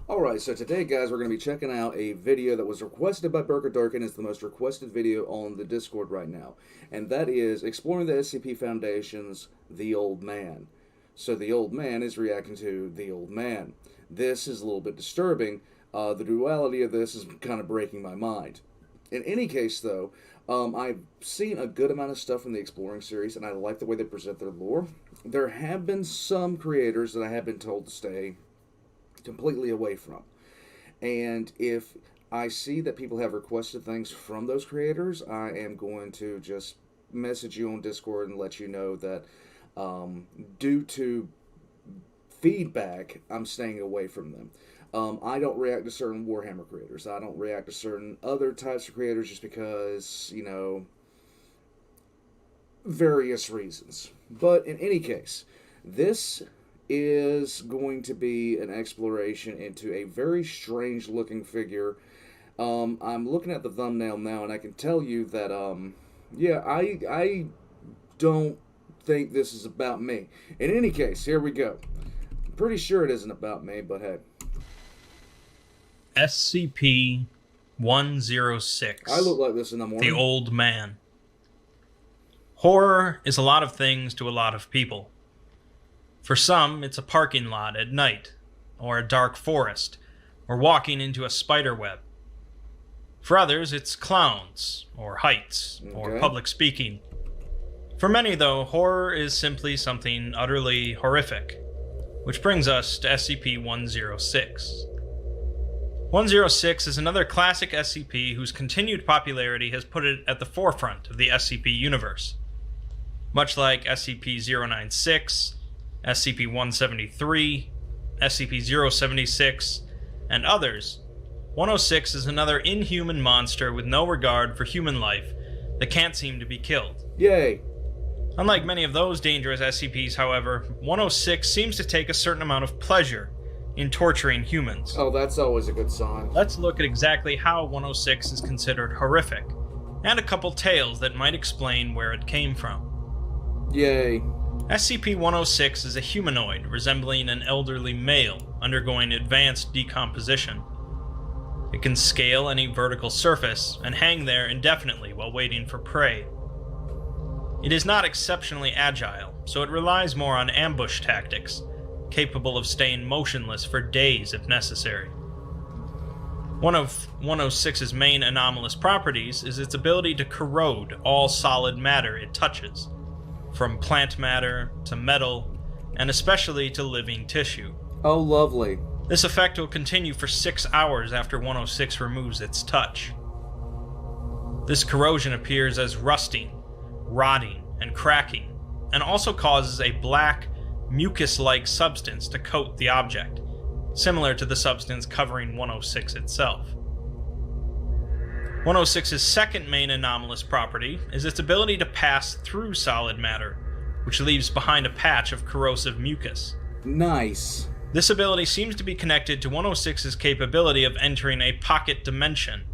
Alright, so today, guys, we're going to be checking out a video that was requested by Burger Durkin. It's the most requested video on the Discord right now. And that is exploring the SCP Foundation's The Old Man. So the Old Man is reacting to The Old Man. This is a little bit disturbing. The duality of this is kind of breaking my mind. In any case, though, I've seen a good amount of stuff from the Exploring series, and I like the way they present their lore. There have been some creators that I have been told to stay completely away from. And if I see that people have requested things from those creators, I am going to just message you on Discord and let you know that due to feedback, I'm staying away from them. I don't react to certain Warhammer creators. I don't react to certain other types of creators just because, you know, various reasons. But in any case, this is going to be an exploration into a very strange looking figure. I'm looking at the thumbnail now, and I can tell you that, yeah, I don't think this is about me. In any case, here we go. I'm pretty sure it isn't about me, but hey. SCP-106. I look like this in the morning. The Old Man. Horror is a lot of things to a lot of people. For some, it's a parking lot at night, or a dark forest, or walking into a spider web. For others, it's clowns, or heights, or public speaking. For many, though, horror is simply something utterly horrific, which brings us to SCP-106. 106 is another classic SCP whose continued popularity has put it at the forefront of the SCP universe. Much like SCP-096, SCP-173, SCP-076, and others, 106 is another inhuman monster with no regard for human life that can't seem to be killed. Yay! Unlike many of those dangerous SCPs, however, 106 seems to take a certain amount of pleasure in torturing humans. Oh, that's always a good sign. Let's look at exactly how 106 is considered horrific, and a couple tales that might explain where it came from. Yay. SCP-106 is a humanoid resembling an elderly male undergoing advanced decomposition. It can scale any vertical surface and hang there indefinitely while waiting for prey. It is not exceptionally agile, so it relies more on ambush tactics, capable of staying motionless for days if necessary. One of 106's main anomalous properties is its ability to corrode all solid matter it touches, from plant matter to metal, and especially to living tissue. Oh, lovely. This effect will continue for 6 hours after 106 removes its touch. This corrosion appears as rusting, rotting, and cracking, and also causes a black, mucus-like substance to coat the object, similar to the substance covering 106 itself. 106's second main anomalous property is its ability to pass through solid matter, which leaves behind a patch of corrosive mucus. Nice. This ability seems to be connected to 106's capability of entering a pocket dimension,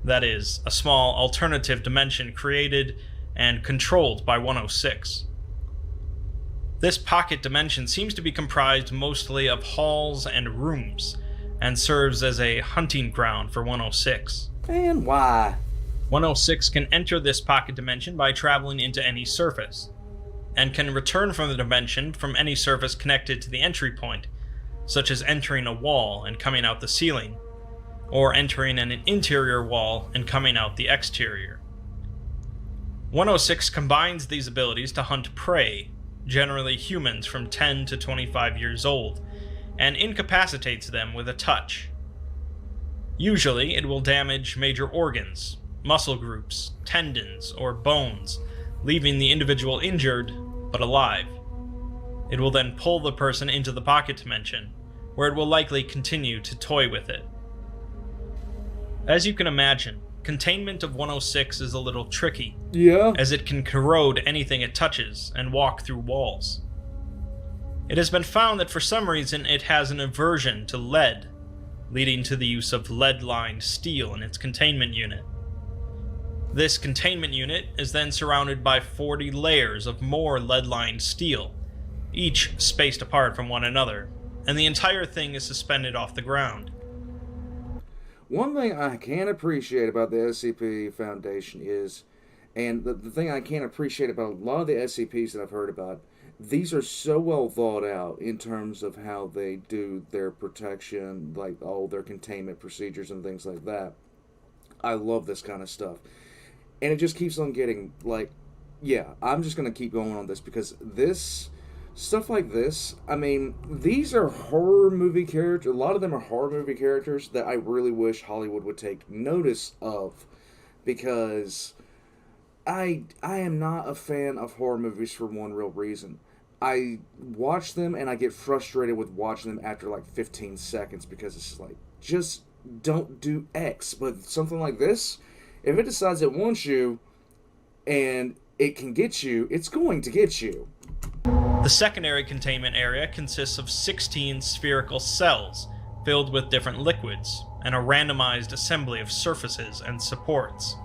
that is, a small alternative dimension created and controlled by 106. This pocket dimension seems to be comprised mostly of halls and rooms, and serves as a hunting ground for 106. And why? 106 can enter this pocket dimension by traveling into any surface, and can return from the dimension from any surface connected to the entry point, such as entering a wall and coming out the ceiling, or entering an interior wall and coming out the exterior. 106 combines these abilities to hunt prey, generally humans from 10 to 25 years old, and incapacitates them with a touch. Usually, it will damage major organs, muscle groups, tendons, or bones, leaving the individual injured, but alive. It will then pull the person into the pocket dimension, where it will likely continue to toy with it. As you can imagine, containment of 106 is a little tricky, as it can corrode anything it touches and walk through walls. It has been found that for some reason it has an aversion to lead, leading to the use of lead-lined steel in its containment unit. This containment unit is then surrounded by 40 layers of more lead-lined steel, each spaced apart from one another, and the entire thing is suspended off the ground. One thing I can appreciate about the SCP Foundation is, and the thing I can appreciate about a lot of the SCPs that I've heard about, these are so well thought out in terms of how they do their protection, like all their containment procedures and things like that. I love this kind of stuff. And it just keeps on getting, like, yeah, I'm just going to keep going on this because this, stuff like this, I mean, these are horror movie characters. A lot of them are horror movie characters that I really wish Hollywood would take notice of because I am not a fan of horror movies for one real reason. I watch them and I get frustrated with watching them after like 15 seconds because it's like, just don't do X. But something like this, if it decides it wants you and it can get you, it's going to get you. The secondary containment area consists of 16 spherical cells filled with different liquids and a randomized assembly of surfaces and supports.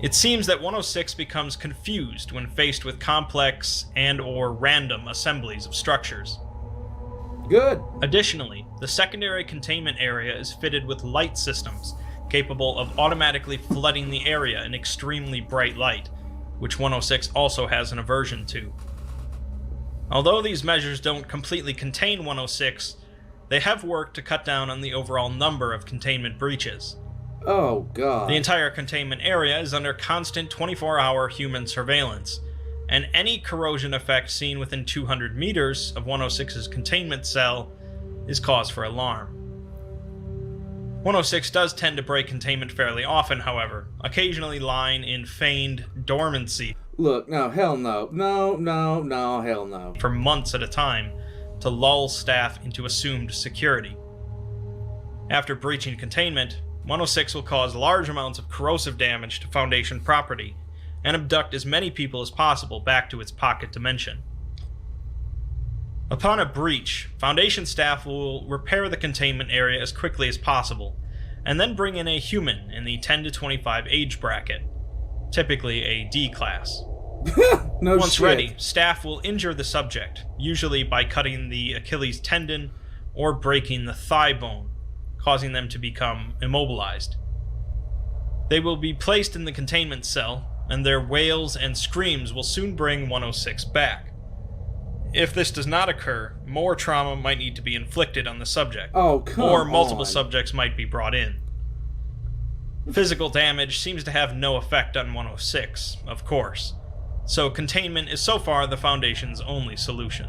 It seems that 106 becomes confused when faced with complex and/or random assemblies of structures. Good. Additionally, the secondary containment area is fitted with light systems capable of automatically flooding the area in extremely bright light, which 106 also has an aversion to. Although these measures don't completely contain 106, they have worked to cut down on the overall number of containment breaches. Oh, God. The entire containment area is under constant 24-hour human surveillance, and any corrosion effect seen within 200 meters of 106's containment cell is cause for alarm. 106 does tend to break containment fairly often, however, occasionally lying in feigned dormancy. Look, no, hell no. No, hell no. For months at a time, to lull staff into assumed security. After breaching containment, 106 will cause large amounts of corrosive damage to Foundation property, and abduct as many people as possible back to its pocket dimension. Upon a breach, Foundation staff will repair the containment area as quickly as possible, and then bring in a human in the 10 to 25 age bracket, typically a D class. No Once shit. ready, staff will injure the subject, usually by cutting the Achilles tendon or breaking the thigh bone, causing them to become immobilized. They will be placed in the containment cell, and their wails and screams will soon bring 106 back. If this does not occur, more trauma might need to be inflicted on the subject, Oh, come or multiple on. subjects might be brought in. Physical damage seems to have no effect on 106, of course, so containment is so far the Foundation's only solution.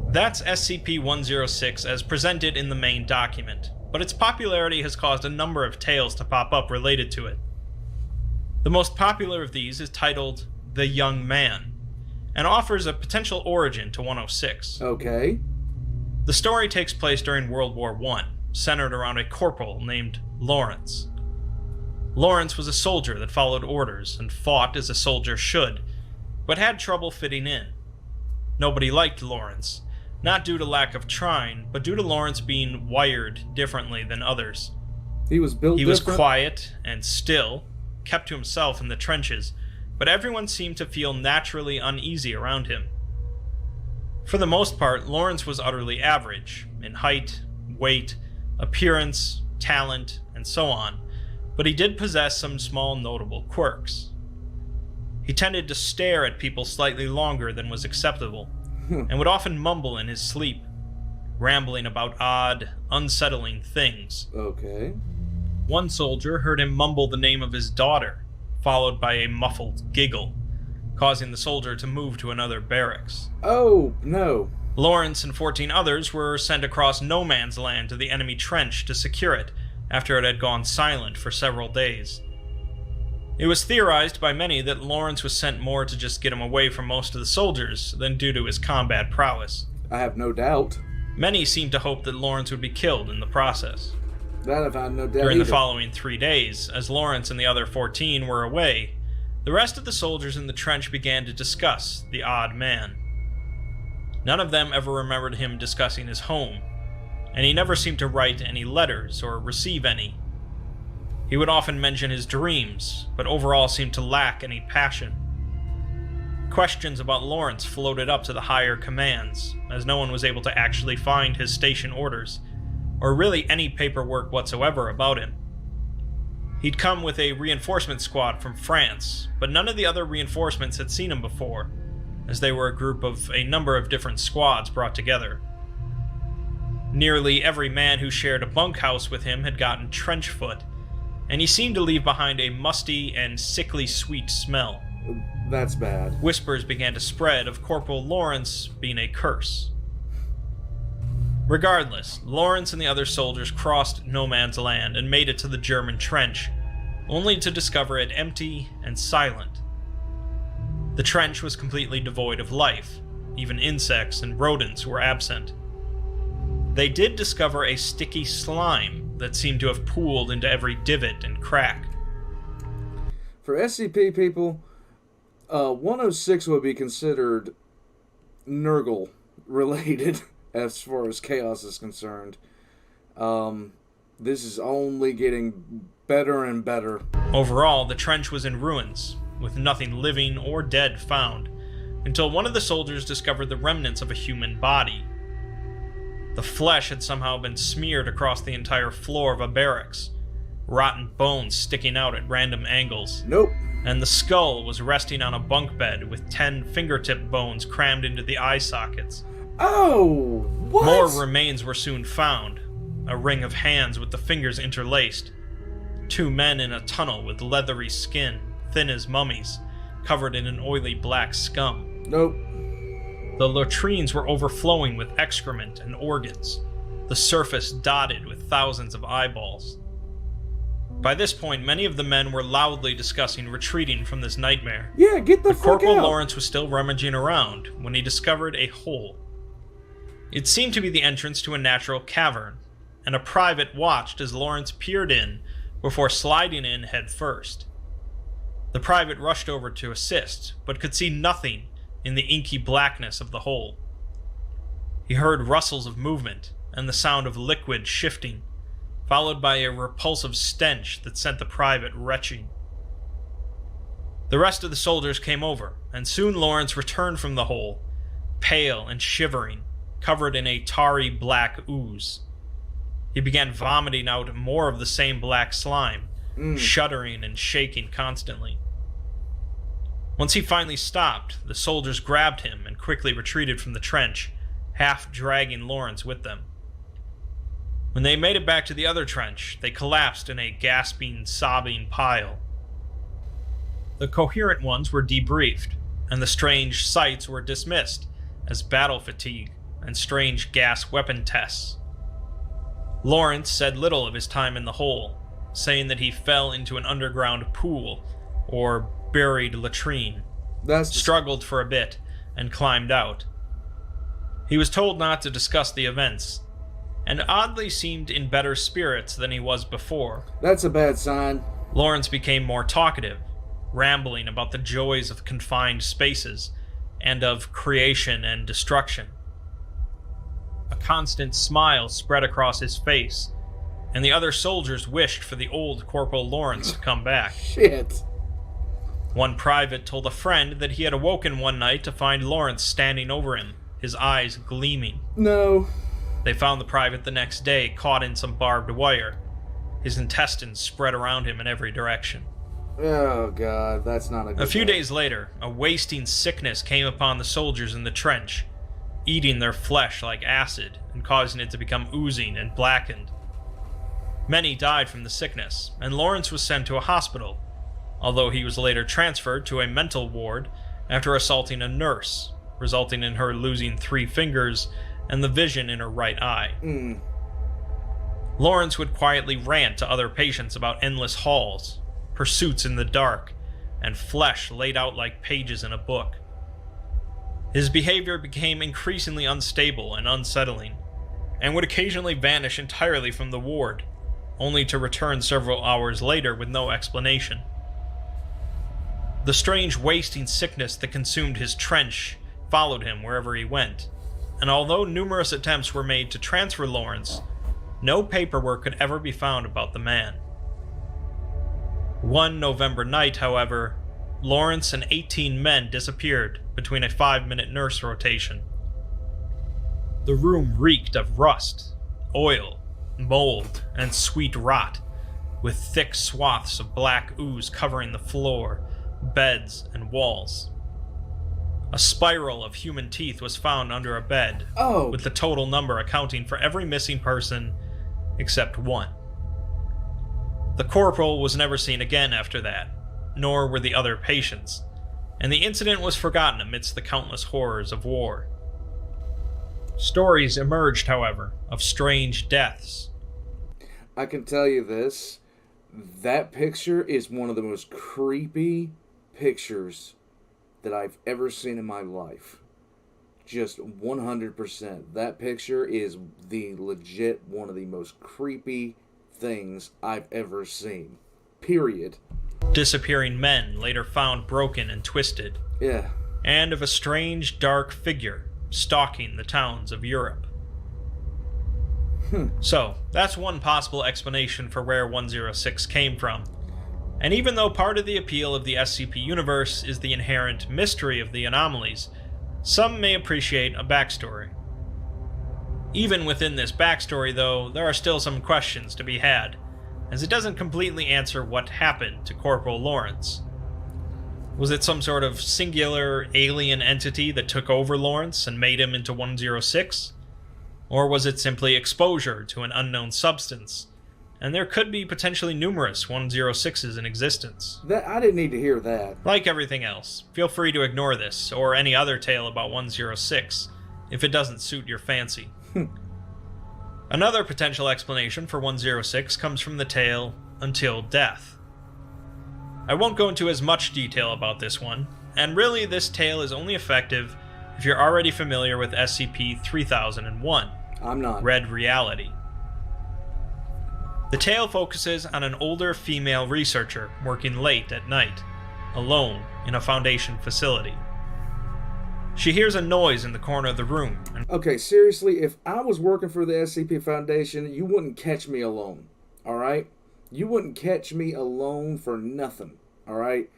That's SCP-106 as presented in the main document, but its popularity has caused a number of tales to pop up related to it. The most popular of these is titled The Young Man, and offers a potential origin to 106. Okay. The story takes place during World War I, centered around a corporal named Lawrence. Lawrence was a soldier that followed orders and fought as a soldier should, but had trouble fitting in. Nobody liked Lawrence, not due to lack of trying, but due to Lawrence being wired differently than others. He was built He was different. quiet and still, kept to himself in the trenches, but everyone seemed to feel naturally uneasy around him. For the most part, Lawrence was utterly average, in height, weight, appearance, talent, and so on, but he did possess some small notable quirks. He tended to stare at people slightly longer than was acceptable, and would often mumble in his sleep, rambling about odd, unsettling things. Okay. One soldier heard him mumble the name of his daughter, followed by a muffled giggle, causing the soldier to move to another barracks. Oh, no. Lawrence and 14 others were sent across no man's land to the enemy trench to secure it after it had gone silent for several days. It was theorized by many that Lawrence was sent more to just get him away from most of the soldiers than due to his combat prowess. I have no doubt. Many seemed to hope that Lawrence would be killed in the process. That I've had no doubt During the either. following 3 days, as Lawrence and the other 14 were away, the rest of the soldiers in the trench began to discuss the odd man. None of them ever remembered him discussing his home, and he never seemed to write any letters or receive any. He would often mention his dreams, but overall seemed to lack any passion. Questions about Lawrence floated up to the higher commands, as no one was able to actually find his station orders, or really any paperwork whatsoever about him. He'd come with a reinforcement squad from France, but none of the other reinforcements had seen him before, as they were a group of a number of different squads brought together. Nearly every man who shared a bunkhouse with him had gotten trench foot, and he seemed to leave behind a musty and sickly sweet smell. That's bad. Whispers began to spread of Corporal Lawrence being a curse. Regardless, Lawrence and the other soldiers crossed no man's land and made it to the German trench, only to discover it empty and silent. The trench was completely devoid of life. Even insects and rodents were absent. They did discover a sticky slime that seemed to have pooled into every divot and crack. For SCP people, 106 would be considered Nurgle related as far as chaos is concerned. This is only getting better and better. Overall, the trench was in ruins, with nothing living or dead found, until one of the soldiers discovered the remnants of a human body. The flesh had somehow been smeared across the entire floor of a barracks, rotten bones sticking out at random angles. Nope. And the skull was resting on a bunk bed with 10 fingertip bones crammed into the eye sockets. Oh, what? More remains were soon found. A ring of hands with the fingers interlaced. 2 men in a tunnel with leathery skin, thin as mummies, covered in an oily black scum. Nope. The latrines were overflowing with excrement and organs, the surface dotted with thousands of eyeballs. By this point, many of the men were loudly discussing retreating from this nightmare. Yeah, get the fuck Corporal out. Lawrence was still rummaging around when he discovered a hole. It seemed to be the entrance to a natural cavern, and a private watched as Lawrence peered in before sliding in head first. The private rushed over to assist, but could see nothing in the inky blackness of the hole. He heard rustles of movement and the sound of liquid shifting, followed by a repulsive stench that sent the private retching. The rest of the soldiers came over, and soon Lawrence returned from the hole, pale and shivering, covered in a tarry black ooze. He began vomiting out more of the same black slime, shuddering and shaking constantly. Once he finally stopped, the soldiers grabbed him and quickly retreated from the trench, half dragging Lawrence with them. When they made it back to the other trench, they collapsed in a gasping, sobbing pile. The coherent ones were debriefed, and the strange sights were dismissed as battle fatigue and strange gas weapon tests. Lawrence said little of his time in the hole, saying that he fell into an underground pool, or buried latrine, struggled for a bit, and climbed out. He was told not to discuss the events, and oddly seemed in better spirits than he was before. That's a bad sign. Lawrence became more talkative, rambling about the joys of confined spaces, and of creation and destruction. A constant smile spread across his face, and the other soldiers wished for the old Corporal Lawrence to come back. Shit. One private told a friend that he had awoken one night to find Lawrence standing over him, his eyes gleaming. No. They found the private the next day, caught in some barbed wire. His intestines spread around him in every direction. Oh, God, that's not a good A few day. days later, a wasting sickness came upon the soldiers in the trench, eating their flesh like acid and causing it to become oozing and blackened. Many died from the sickness, and Lawrence was sent to a hospital, although he was later transferred to a mental ward after assaulting a nurse, resulting in her losing 3 fingers and the vision in her right eye. Lawrence would quietly rant to other patients about endless halls, pursuits in the dark, and flesh laid out like pages in a book. His behavior became increasingly unstable and unsettling, and would occasionally vanish entirely from the ward, only to return several hours later with no explanation. The strange wasting sickness that consumed his trench followed him wherever he went, and although numerous attempts were made to transfer Lawrence, no paperwork could ever be found about the man. One November night, however, Lawrence and 18 men disappeared between a 5-minute nurse rotation. The room reeked of rust, oil, mold, and sweet rot, with thick swaths of black ooze covering the floor, beds, and walls. A spiral of human teeth was found under a bed, with the total number accounting for every missing person except one. The corporal was never seen again after that, nor were the other patients, and the incident was forgotten amidst the countless horrors of war. Stories emerged, however, of strange deaths. I can tell you this, that picture is one of the most creepy pictures that I've ever seen in my life. Just 100%. That picture is the legit one of the most creepy things I've ever seen. Period. Disappearing men later found broken and twisted. Yeah. And of a strange dark figure stalking the towns of Europe. So, that's one possible explanation for where 106 came from. And even though part of the appeal of the SCP universe is the inherent mystery of the anomalies, some may appreciate a backstory. Even within this backstory, though, there are still some questions to be had, as it doesn't completely answer what happened to Corporal Lawrence. Was it some sort of singular alien entity that took over Lawrence and made him into 106? Or was it simply exposure to an unknown substance? And there could be potentially numerous 106s in existence. I didn't need to hear that. Like everything else, feel free to ignore this, or any other tale about 106, if it doesn't suit your fancy. Another potential explanation for 106 comes from the tale Until Death. I won't go into as much detail about this one, and really this tale is only effective if you're already familiar with SCP-3001. I'm not. Red Reality. The tale focuses on an older female researcher working late at night, alone in a Foundation facility. She hears a noise in the corner of the room. Okay, seriously, if I was working for the SCP Foundation, you wouldn't catch me alone, alright? You wouldn't catch me alone for nothing, alright?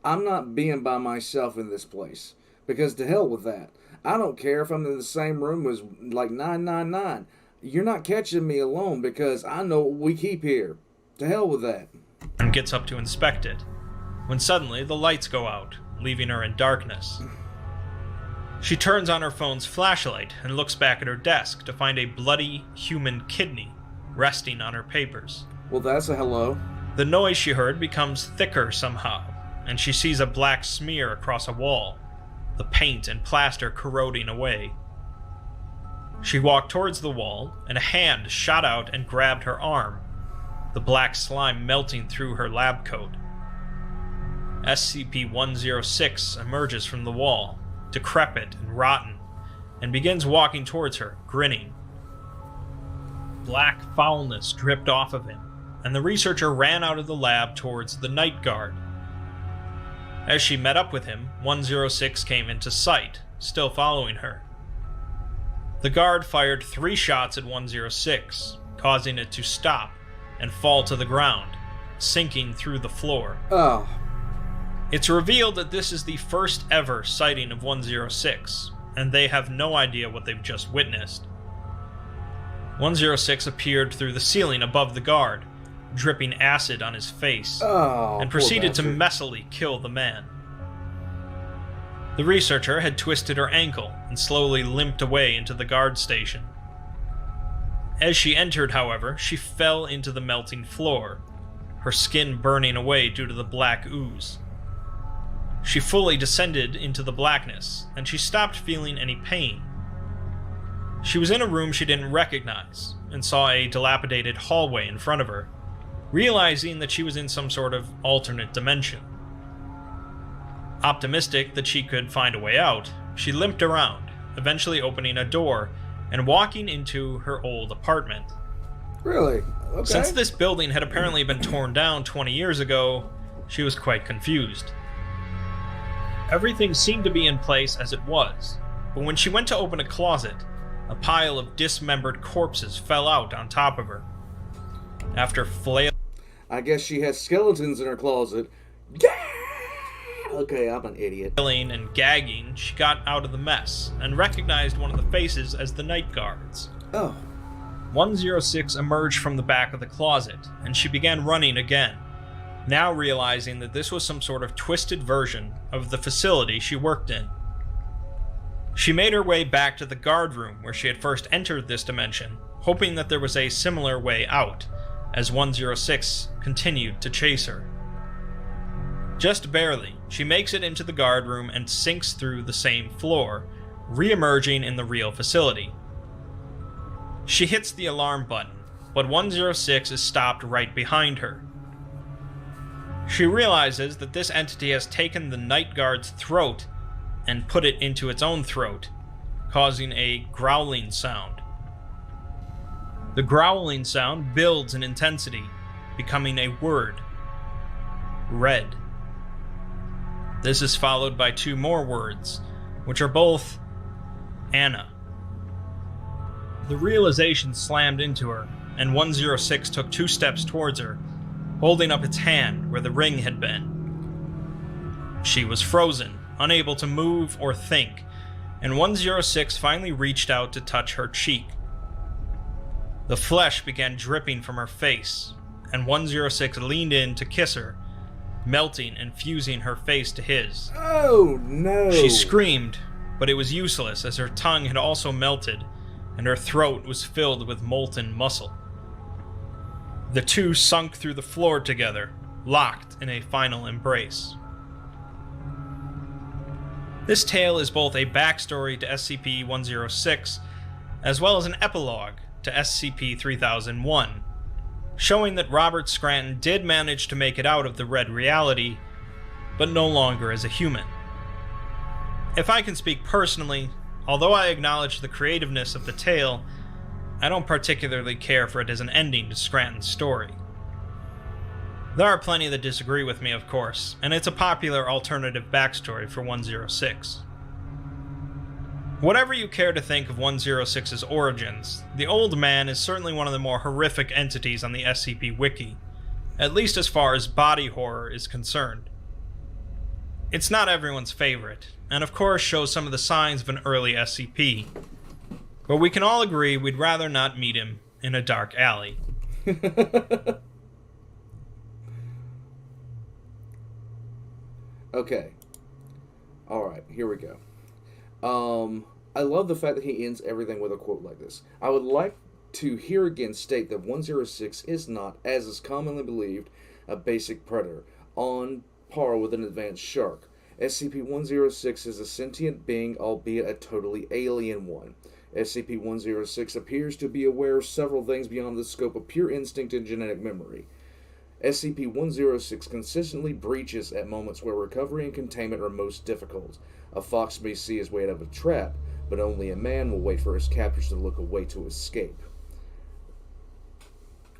I'm not being by myself in this place, because to hell with that. I don't care if I'm in the same room as, like, 999. You're not catching me alone, because I know what we keep here. To hell with that. And gets up to inspect it, when suddenly the lights go out, leaving her in darkness. She turns on her phone's flashlight and looks back at her desk to find a bloody human kidney resting on her papers. Well, that's a hello. The noise she heard becomes thicker somehow, and she sees a black smear across a wall, the paint and plaster corroding away. She walked towards the wall, and a hand shot out and grabbed her arm, the black slime melting through her lab coat. SCP-106 emerges from the wall, decrepit and rotten, and begins walking towards her, grinning. Black foulness dripped off of him, and the researcher ran out of the lab towards the night guard. As she met up with him, 106 came into sight, still following her. The guard fired 3 shots at 106, causing it to stop and fall to the ground, sinking through the floor. Oh. It's revealed that this is the first ever sighting of 106, and they have no idea what they've just witnessed. 106 appeared through the ceiling above the guard, dripping acid on his face, and proceeded to messily kill the man. The researcher had twisted her ankle and slowly limped away into the guard station. As she entered, however, she fell into the melting floor, her skin burning away due to the black ooze. She fully descended into the blackness, and she stopped feeling any pain. She was in a room she didn't recognize, and saw a dilapidated hallway in front of her, realizing that she was in some sort of alternate dimension. Optimistic that she could find a way out, she limped around, eventually opening a door and walking into her old apartment. Really? Okay. Since this building had apparently been torn down 20 years ago, she was quite confused. Everything seemed to be in place as it was, but when she went to open a closet, a pile of dismembered corpses fell out on top of her. After flailing... I guess she has skeletons in her closet. Yeah! Okay, I'm an idiot. Yelling and gagging, she got out of the mess and recognized one of the faces as the night guards. Oh. 106 emerged from the back of the closet, and she began running again, now realizing that this was some sort of twisted version of the facility she worked in. She made her way back to the guard room where she had first entered this dimension, hoping that there was a similar way out, as 106 continued to chase her. Just barely, she makes it into the guard room and sinks through the same floor, re-emerging in the real facility. She hits the alarm button, but 106 is stopped right behind her. She realizes that this entity has taken the night guard's throat and put it into its own throat, causing a growling sound. The growling sound builds in intensity, becoming a word: red. This is followed by 2 more words, which are both Anna. The realization slammed into her, and 106 took 2 steps towards her, holding up its hand where the ring had been. She was frozen, unable to move or think, and 106 finally reached out to touch her cheek. The flesh began dripping from her face, and 106 leaned in to kiss her, melting and fusing her face to his. Oh, no! She screamed, but it was useless as her tongue had also melted, and her throat was filled with molten muscle. The two sunk through the floor together, locked in a final embrace. This tale is both a backstory to SCP-106, as well as an epilogue to SCP-3001, showing that Robert Scranton did manage to make it out of the Red reality, but no longer as a human. If I can speak personally, although I acknowledge the creativeness of the tale, I don't particularly care for it as an ending to Scranton's story. There are plenty that disagree with me, of course, and it's a popular alternative backstory for 106. Whatever you care to think of 106's origins, the Old Man is certainly one of the more horrific entities on the SCP Wiki, at least as far as body horror is concerned. It's not everyone's favorite, and of course shows some of the signs of an early SCP, but we can all agree we'd rather not meet him in a dark alley. Okay. Alright, here we go. I love the fact that he ends everything with a quote like this. I would like to here again state that 106 is not, as is commonly believed, a basic predator, on par with an advanced shark. SCP-106 is a sentient being, albeit a totally alien one. SCP-106 appears to be aware of several things beyond the scope of pure instinct and genetic memory. SCP-106 consistently breaches at moments where recovery and containment are most difficult. A fox may see his way out of a trap, but only a man will wait for his captors to look away to escape.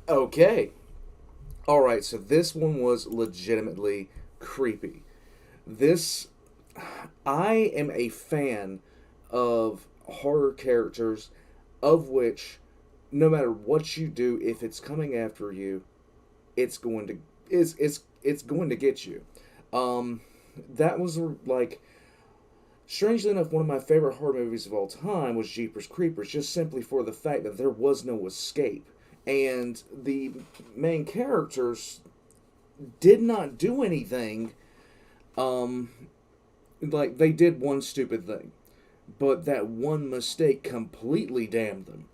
Okay. Alright, so this one was legitimately creepy. I am a fan of horror characters of which, no matter what you do, if it's coming after you, it's going to get you. That was like, strangely enough, one of my favorite horror movies of all time was Jeepers Creepers, just simply for the fact that there was no escape. And the main characters did not do anything. Like, they did one stupid thing. But that one mistake completely damned them.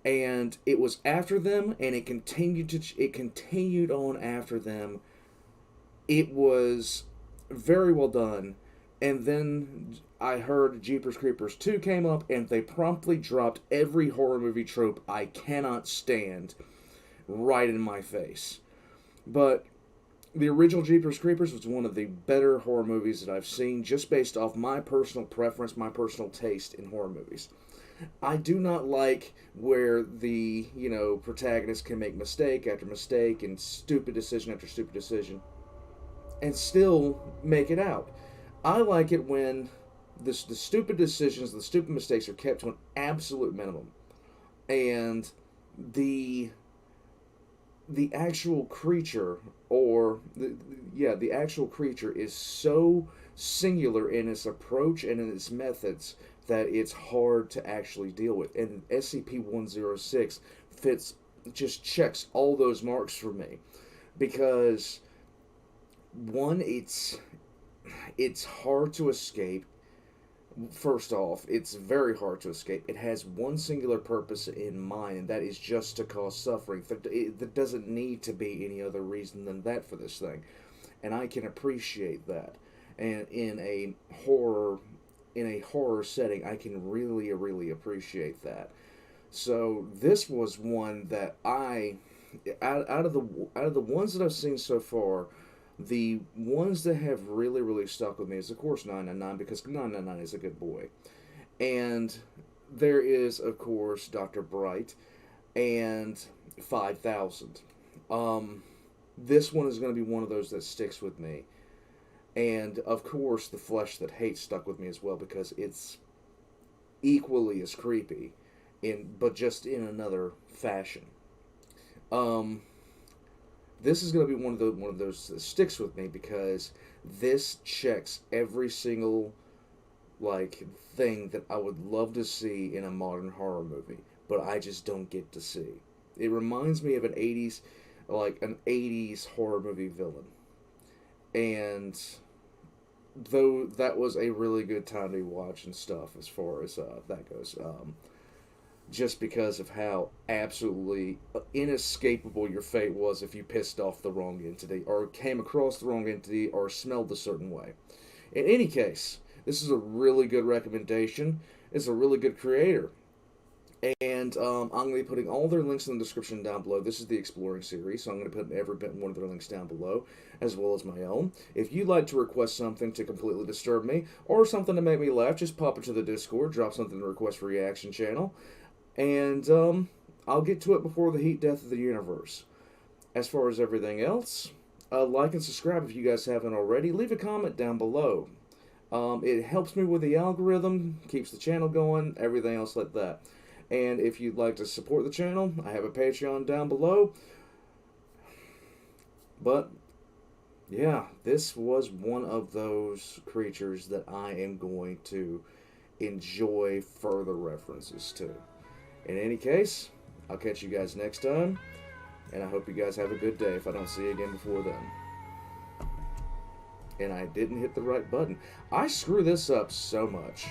And it was after them, and it continued on after them. It was very well done. And then I heard Jeepers Creepers 2 came up, and they promptly dropped every horror movie trope I cannot stand right in my face. But the original Jeepers Creepers was one of the better horror movies that I've seen, just based off my personal preference, my personal taste in horror movies. I do not like where the, protagonist can make mistake after mistake and stupid decision after stupid decision and still make it out. I like it when the stupid decisions, the stupid mistakes are kept to an absolute minimum. And the the actual creature, or the actual creature is so singular in its approach and in its methods that it's hard to actually deal with. And SCP-106 fits, just checks all those marks for me, because one, it's hard to escape. First off, it's very hard to escape. It has one singular purpose in mind, and that is just to cause suffering. There doesn't need to be any other reason than that for this thing, and I can appreciate that. And in a horror setting, I can really, really appreciate that. So this was one that out of the ones that I've seen so far, the ones that have really, really stuck with me is, of course, 999, because 999 is a good boy. And there is, of course, Dr. Bright and 5000. This one is going to be one of those that sticks with me. And, of course, The Flesh That Hates stuck with me as well, because it's equally as creepy, but just in another fashion. This is going to be one of those that sticks with me, because this checks every single thing that I would love to see in a modern horror movie, but I just don't get to see. It reminds me of an 80s horror movie villain. And though that was a really good time to watch and stuff, as far as that goes, just because of how absolutely inescapable your fate was if you pissed off the wrong entity, or came across the wrong entity, or smelled a certain way. In any case, this is a really good recommendation. It's a really good creator. And I'm going to be putting all their links in the description down below. This is the Exploring series, so I'm going to put every bit one of their links down below, as well as my own. If you'd like to request something to completely disturb me, or something to make me laugh, just pop into the Discord, drop something to request for reaction channel, and I'll get to it before the heat death of the universe. As far as everything else, like and subscribe if you guys haven't already. Leave a comment down below. It helps me with the algorithm, keeps the channel going, everything else like that. And if you'd like to support the channel, I have a Patreon down below. But, yeah, this was one of those creatures that I am going to enjoy further references to. In any case, I'll catch you guys next time, and I hope you guys have a good day if I don't see you again before then. And I didn't hit the right button. I screw this up so much.